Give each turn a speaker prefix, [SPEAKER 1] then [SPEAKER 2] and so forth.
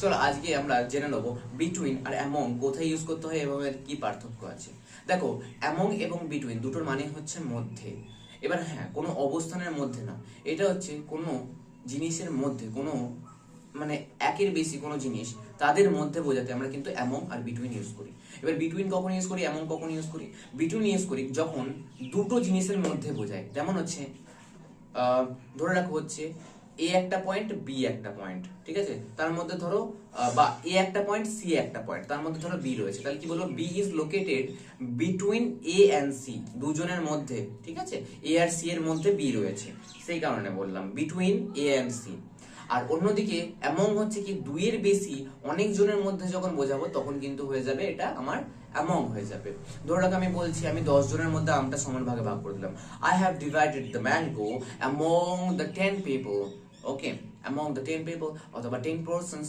[SPEAKER 1] চলো আজকে আমরা জেনে নেবো বিটুইন আর অ্যামং কোথায় ইউজ করতে হয় এবং এর কি পার্থক্য আছে। দেখো, অ্যামং এবং বিটুইন দুটোর মানে হচ্ছে মধ্যে। এবার হ্যাঁ, কোনো অবস্থানের মধ্যে না, এটা হচ্ছে কোনো জিনিসের মধ্যে, কোনো মানে একের বেশি কোনো জিনিস তাদের মধ্যে বোঝাতে আমরা কিন্তু অ্যামং আর বিটুইন ইউজ করি। এবার বিটুইন কখন ইউজ করি, অ্যামং কখন ইউজ করি? বিটুইন ইউজ করি যখন দুটো জিনিসের মধ্যে বোঝায়। যেমন হচ্ছে ধরে রাখো হচ্ছে এ একটা পয়েন্ট, বি একটা পয়েন্ট, ঠিক আছে, তার মধ্যে ধরো বা এ একটা পয়েন্ট, সি একটা পয়েন্ট, তার মধ্যে ধরো বি রয়েছে, তাহলে কি বলবো? B is located between A and C, দুজনের মধ্যে, ঠিক আছে, এ আর সি এর মধ্যে বি রয়েছে, সেই কারণে বললাম বিটুইন এ অ্যান্ড সি। আর অন্যদিকে অ্যামং হচ্ছে কি দুইয়ের বেশি অনেক জনের মধ্যে যখন বোঝাবো তখন কিন্তু হয়ে যাবে এটা আমার অ্যামং হয়ে যাবে। ধরো রাখ আমি বলছি আমি 10 জনের মধ্যে আমটা সমান ভাগে ভাগ করে দিলাম। I have divided the mango among the 10 people. Okay, among the 10 people অথবা 10 পার্সনস,